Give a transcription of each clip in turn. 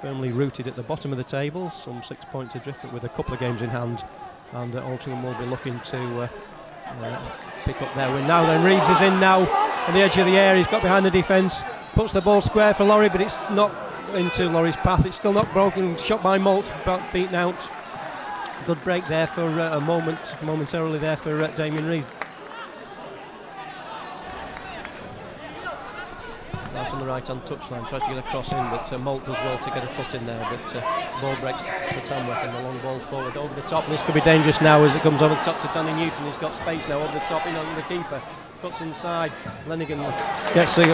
firmly rooted at the bottom of the table, some 6 points adrift, but with a couple of games in hand, and Altrincham will be looking to pick up their win now. Then Reeves is in now on the edge of the area. He's got behind the defence, puts the ball square for Laurie, but it's not into Laurie's path. It's still not broken. Shot by Malt, but beaten out. Good break there for momentarily there for Damien Reeves. Out on the right-hand touchline, tries to get a cross in, but Malt does well to get a foot in there, but ball breaks for Tamworth and the long ball forward over the top, and this could be dangerous now as it comes over the top to Danny Newton. He's got space now over the top, in on the keeper, cuts inside, Hannigan gets a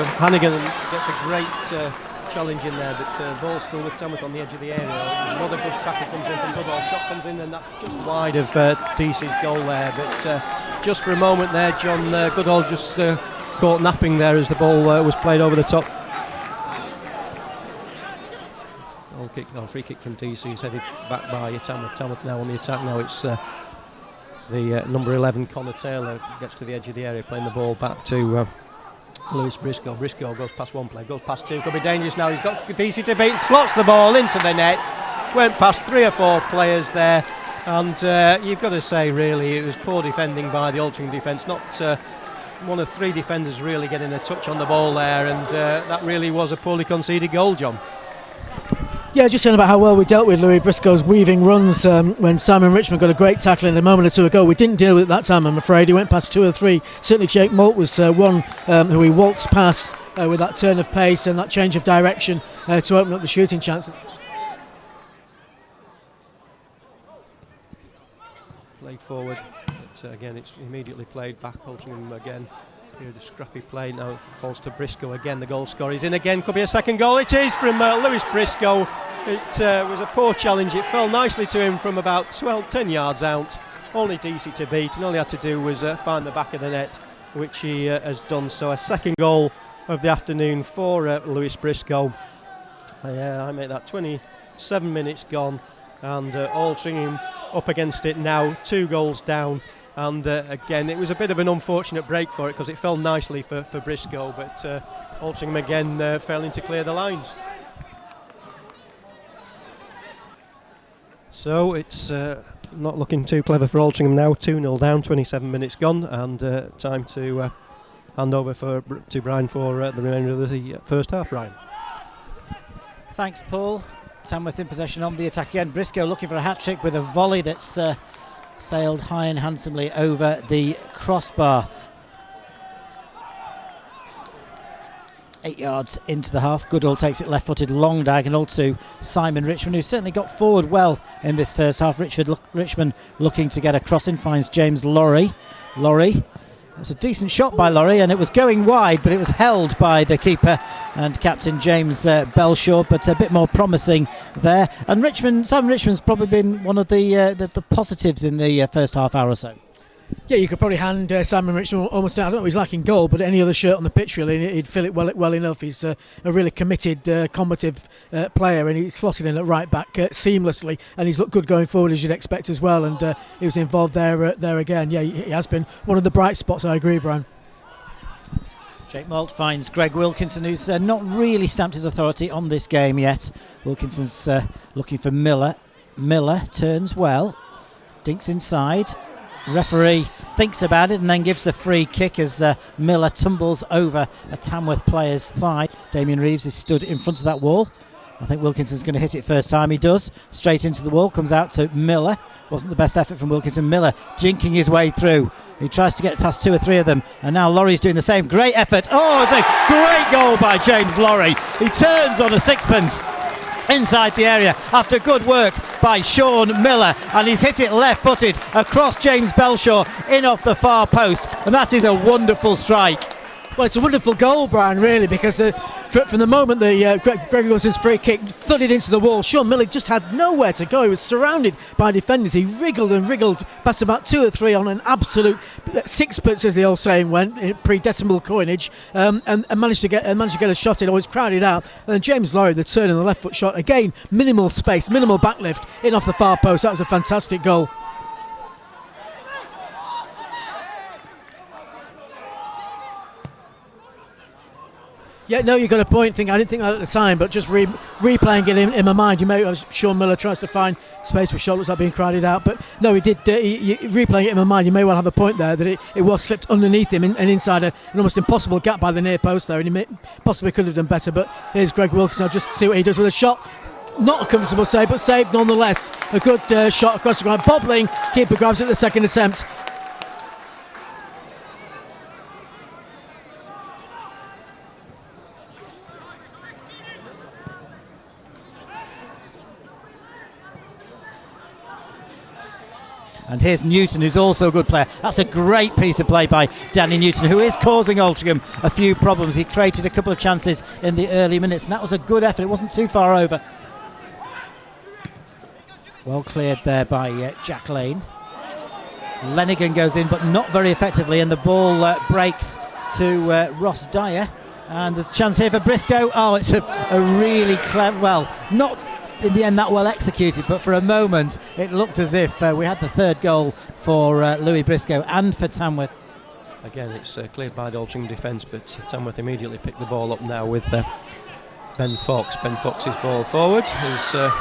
great challenge in there, but ball still with Tamworth on the edge of the area. Another good tackle comes in from Goodall, shot comes in, and that's just wide of DC's goal there, but just for a moment there, John Goodall just caught napping there as the ball was played over the top. Free kick from DC is headed back by Tamworth. Tamworth now on the attack now. It's the number 11 Connor Taylor gets to the edge of the area, playing the ball back to Lewis Briscoe. Briscoe goes past one player, goes past two, could be dangerous now. He's got DC to beat, slots the ball into the net, went past 3 or 4 players there, and you've got to say really it was poor defending by the Altrincham defence. Not one of 3 defenders really getting a touch on the ball there, and that really was a poorly conceded goal, John. Yeah, just saying about how well we dealt with Louis Briscoe's weaving runs when Simon Richmond got a great tackle in a moment or two ago. We didn't deal with it that time, I'm afraid. He went past 2 or 3. Certainly Jake Malt was one who he waltzed past with that turn of pace and that change of direction to open up the shooting chance. Played forward, but again it's immediately played back. Altrincham again, period of scrappy play. Now it falls to Briscoe again, the goal scorer. He's in again, could be a second goal. It is from Lewis Briscoe. It was a poor challenge. It fell nicely to him from about 10 yards out. Only DC to beat, and all he had to do was find the back of the net, which he has done. So a second goal of the afternoon for Lewis Briscoe. I make that 27 minutes gone, and Altrincham up against it now, 2 goals down. And again, it was a bit of an unfortunate break for it because it fell nicely for Briscoe, but Altrincham again failing to clear the lines. So it's not looking too clever for Altrincham now. 2-0 down, 27 minutes gone, and time to hand over to Brian for the remainder of the first half. Brian. Thanks, Paul. Tamworth in possession on the attack again. Briscoe looking for a hat-trick with a volley that's sailed high and handsomely over the crossbar. 8 yards into the half. Goodall takes it left-footed, long diagonal to Simon Richmond, who certainly got forward well in this first half. Richmond looking to get a cross in, finds James Laurie. That's a decent shot by Laurie, and it was going wide, but it was held by the keeper and captain James Belshaw, but a bit more promising there. And Simon Richmond's probably been one of the positives in the first half hour or so. Yeah, you could probably hand Simon Richmond almost out. I don't know if he's lacking goal, but any other shirt on the pitch really, he'd fill it well enough. He's a really committed, combative player, and he's slotted in at right back seamlessly, and he's looked good going forward as you'd expect as well. And he was involved there again. Yeah, he has been one of the bright spots. I agree, Brian. Jake Malt finds Greg Wilkinson, who's not really stamped his authority on this game yet. Wilkinson's looking for Miller. Miller turns well, dinks inside. Referee thinks about it and then gives the free kick as Miller tumbles over a Tamworth player's thigh. Damien Reeves is stood in front of that wall. I think Wilkinson's going to hit it first time. He does. Straight into the wall, comes out to Miller. Wasn't the best effort from Wilkinson. Miller jinking his way through. He tries to get past 2 or 3 of them, and now Laurie's doing the same. Great effort. Oh, it's a great goal by James Laurie. He turns on a sixpence inside the area after good work by Sean Miller, and he's hit it left-footed across James Belshaw in off the far post, and that is a wonderful strike. Well, it's a wonderful goal, Brian, really, because from the moment the Greg Wilson's free kick thudded into the wall, Sean Miller just had nowhere to go. He was surrounded by defenders. He wriggled and wriggled past about 2 or 3 on an absolute sixpence, as the old saying went, in pre-decimal coinage, and managed to get a shot in. Always crowded out. And then James Laurie, the turn and the left foot shot, again, minimal space, minimal backlift in off the far post. That was a fantastic goal. Yeah, no, you got a point. I didn't think that at the time, but just replaying it in my mind, Sean Miller tries to find space for shot, looks like being crowded out. But no, he did. Replaying it in my mind, you may well have a point there that it was slipped underneath him and inside an almost impossible gap by the near post there, and he possibly could have done better. But here's Greg Wilkinson. I'll just see what he does with a shot. Not a comfortable save, but saved nonetheless. A good shot across the ground, bobbling. Keeper grabs it at the second attempt. And here's Newton, who's also a good player. That's a great piece of play by Danny Newton, who is causing Altrincham a few problems. He created a couple of chances in the early minutes, and that was a good effort. It wasn't too far over. Well cleared there by Jack Lane. Lenigan goes in, but not very effectively, and the ball breaks to Ross Dyer. And there's a chance here for Briscoe. Oh, it's a really clever, well, not in the end that well executed, but for a moment it looked as if we had the third goal for Louis Briscoe and for Tamworth. Again, it's cleared by the Altrincham defence, but Tamworth immediately picked the ball up now with Ben Fox. Ben Fox's ball forward is the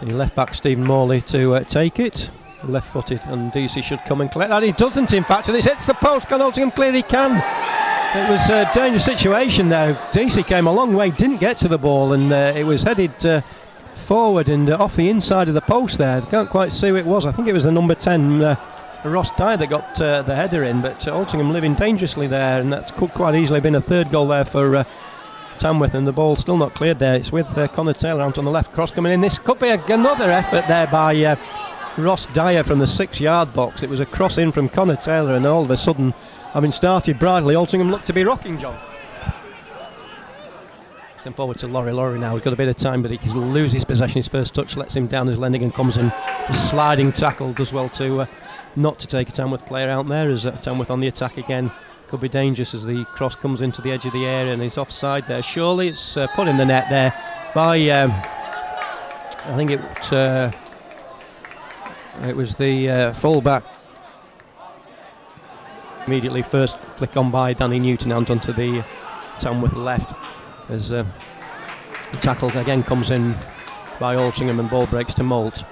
left back Stephen Morley to take it. Left-footed, and DC should come and collect that. He doesn't, in fact, and it hits the post. Can Altrincham clear? He can. It was a dangerous situation there. DC came a long way, didn't get to the ball, and it was headed forward and off the inside of the post there. Can't quite see who it was. I think it was the number 10, Ross Dyer, that got the header in, but Altrincham living dangerously there, and that could quite easily have been a third goal there for Tamworth, and the ball still not cleared there. It's with Connor Taylor out on the left, cross coming in. This could be another effort there by Ross Dyer from the 6-yard box. It was a cross in from Connor Taylor, and all of a sudden, having started brightly, Altrincham looked to be rocking, John. Send forward to Laurie. Laurie now, he's got a bit of time, but he loses possession. His first touch lets him down as Lenigan comes in. A sliding tackle does well to not to take a Tamworth player out there, as Tamworth on the attack again. Could be dangerous as the cross comes into the edge of the area, and he's offside there. Surely it's put in the net there by I think it was the full-back. Immediately first flick on by Danny Newton out onto the Tamworth left, as the tackle again comes in by Altrincham, and ball breaks to Moult.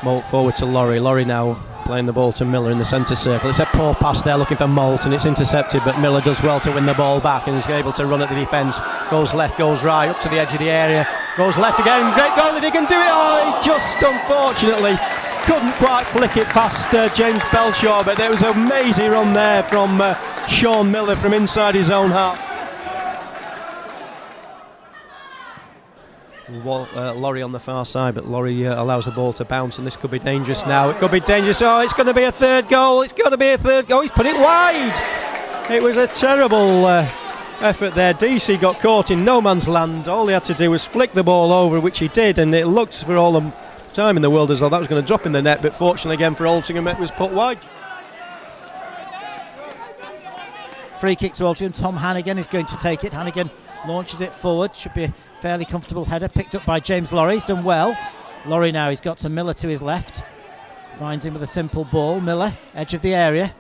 Moult forward to Laurie. Laurie now playing the ball to Miller in the centre circle. It's a poor pass there looking for Moult, and it's intercepted, but Miller does well to win the ball back and is able to run at the defence. Goes left, goes right, up to the edge of the area, goes left again. Great goal if he can do it. Oh, he just unfortunately couldn't quite flick it past James Belshaw, but there was an amazing run there from Sean Miller from inside his own half. Laurie on the far side, but Laurie allows the ball to bounce, and this could be dangerous now. It could be dangerous. Oh, it's going to be a third goal. It's got to be a third goal. He's put it wide. It was a terrible effort there. DC got caught in no man's land. All he had to do was flick the ball over, which he did, and it looked for all the time in the world as though that was going to drop in the net, but fortunately again for Altrincham it was put wide. Free kick to Altrincham. Tom Hannigan is going to take it. Hannigan launches it forward. Should be a fairly comfortable header, picked up by James Laurie. He's done well. Laurie now, he's got to Miller to his left. Finds him with a simple ball. Miller, edge of the area.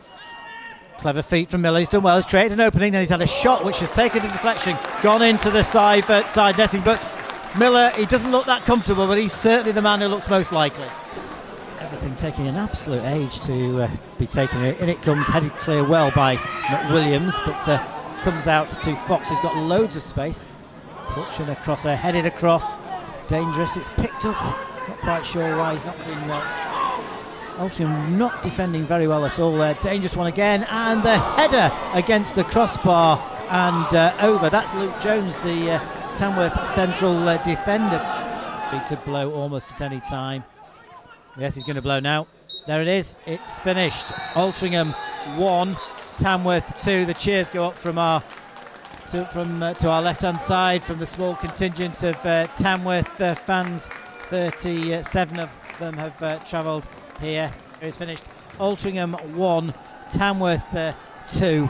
Clever feet from Miller. He's done well. He's created an opening, and he's had a shot which has taken a deflection, gone into the side netting. But Miller, he doesn't look that comfortable, but he's certainly the man who looks most likely. Everything taking an absolute age to be taken. In it comes, headed clear well by McWilliams, but comes out to Fox. He's got loads of space. Pushing across there, headed across. Dangerous. It's picked up. Not quite sure why he's not been Altrincham not defending very well at all there. Dangerous one again, and the header against the crossbar and over. That's Luke Jones, the Tamworth central defender. He could blow almost at any time. Yes, he's going to blow now. There it is. It's finished. Altrincham 1, Tamworth 2. The cheers go up from our to our left-hand side from the small contingent of Tamworth fans. 37 of them have travelled here. It's finished. Altrincham 1, Tamworth 2.